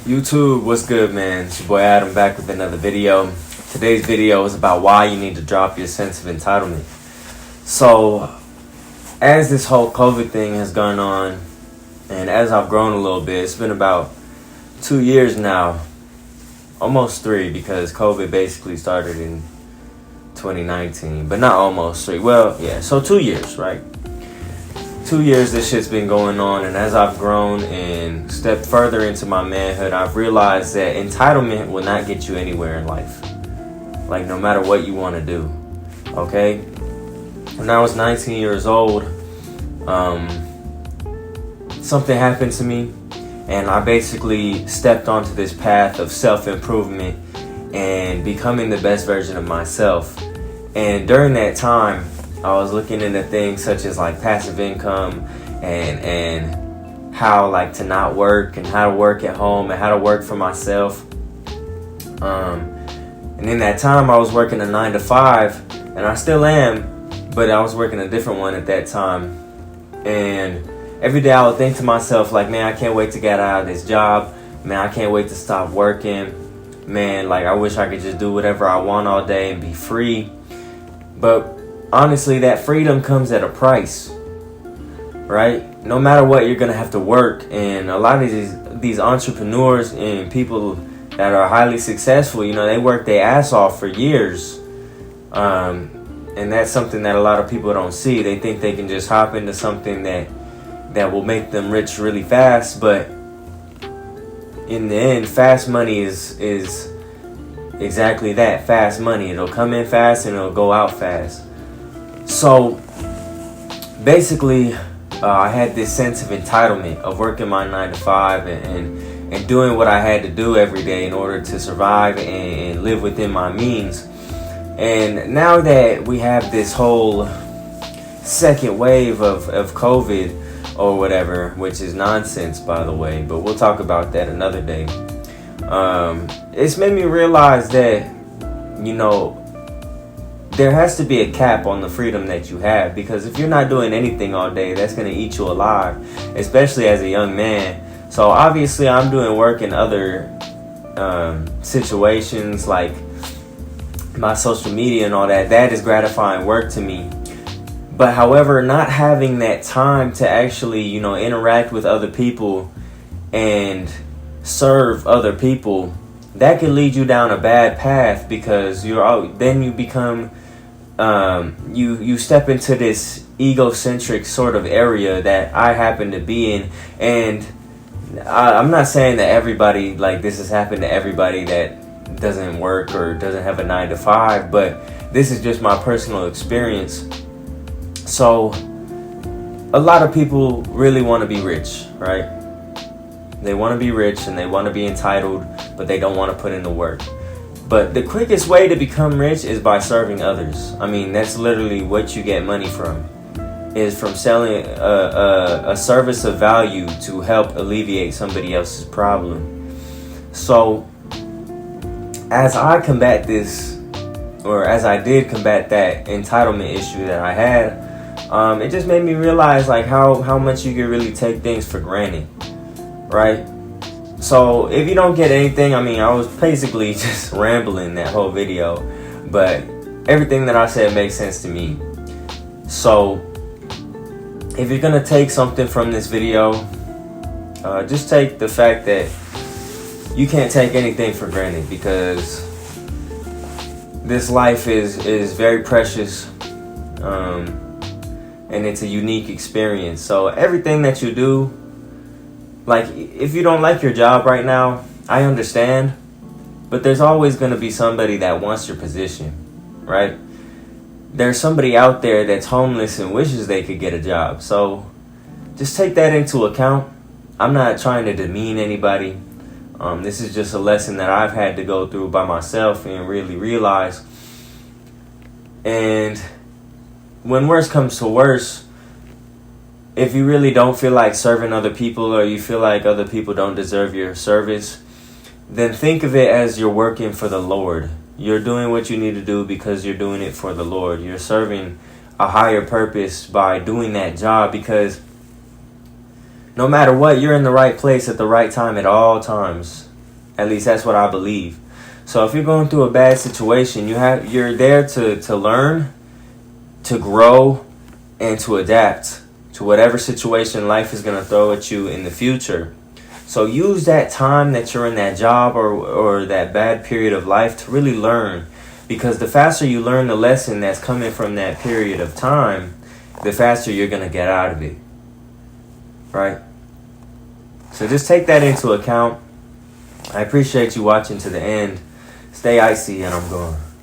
YouTube, what's good, man? It's your boy Adam back with another video. Today's video is about why you need to drop your sense of entitlement. So, as this whole COVID thing has gone on, and as I've grown a little bit, it's been about 2 years now, almost 3, because COVID basically started in 2019, but not almost 3. Well, yeah, so 2 years, right? 2 years this shit's been going on, and as I've grown and stepped further into my manhood, I've realized that entitlement will not get you anywhere in life. Like, no matter what you want to do, okay? When I was 19 years old, something happened to me, and I basically stepped onto this path of self-improvement and becoming the best version of myself. And during that time, I was looking into things such as like passive income and how like to not work and how to work at home and how to work for myself. And in that time I was working a 9-to-5, and I still am, but I was working a different one at that time. And every day I would think to myself like, man, I can't wait to get out of this job. Man, I can't wait to stop working. Man, like I wish I could just do whatever I want all day and be free. But honestly, that freedom comes at a price, right? No matter what, you're gonna have to work. And a lot of these entrepreneurs and people that are highly successful, you know, they work their ass off for years. And that's something that a lot of people don't see. They think they can just hop into something that will make them rich really fast. But in the end, fast money is exactly that, fast money. It'll come in fast and it'll go out fast. So basically, I had this sense of entitlement of working my 9-to-5 and doing what I had to do every day in order to survive and live within my means. And now that we have this whole second wave of COVID or whatever, which is nonsense, by the way, but we'll talk about that another day. It's made me realize that, you know, there has to be a cap on the freedom that you have, because if you're not doing anything all day, that's going to eat you alive, especially as a young man. So obviously I'm doing work in other situations like my social media and all that. That is gratifying work to me. But however, not having that time to actually, you know, interact with other people and serve other people, that can lead you down a bad path, because then you become you step into this egocentric sort of area that I happen to be in. And I'm not saying that everybody, like, this has happened to everybody that doesn't work or doesn't have a 9-to-5, but this is just my personal experience. So a lot of people really want to be rich, right? They want to be rich and they want to be entitled, but they don't want to put in the work. But the quickest way to become rich is by serving others. I mean, that's literally what you get money from, is from selling a service of value to help alleviate somebody else's problem. So as I combat this, or as I did combat that entitlement issue that I had, it just made me realize like how much you can really take things for granted, right? So if you don't get anything, I mean, I was basically just rambling that whole video, but everything that I said makes sense to me. So if you're gonna take something from this video, just take the fact that you can't take anything for granted, because this life is very precious, and it's a unique experience. So everything that you do, like, if you don't like your job right now, I understand, but there's always going to be somebody that wants your position, right? There's somebody out there that's homeless and wishes they could get a job. So just take that into account. I'm not trying to demean anybody. This is just a lesson that I've had to go through by myself and really realize. And when worse comes to worse, if you really don't feel like serving other people, or you feel like other people don't deserve your service, then think of it as you're working for the Lord. You're doing what you need to do because you're doing it for the Lord. You're serving a higher purpose by doing that job, because No matter what, you're in the right place at the right time at all times. At least that's what I believe. So if you're going through a bad situation, you're there to learn, to grow, and to adapt to whatever situation life is going to throw at you in the future. So use that time that you're in that job or that bad period of life to really learn. Because the faster you learn the lesson that's coming from that period of time, the faster you're going to get out of it. Right? So just take that into account. I appreciate you watching to the end. Stay icy, and I'm going.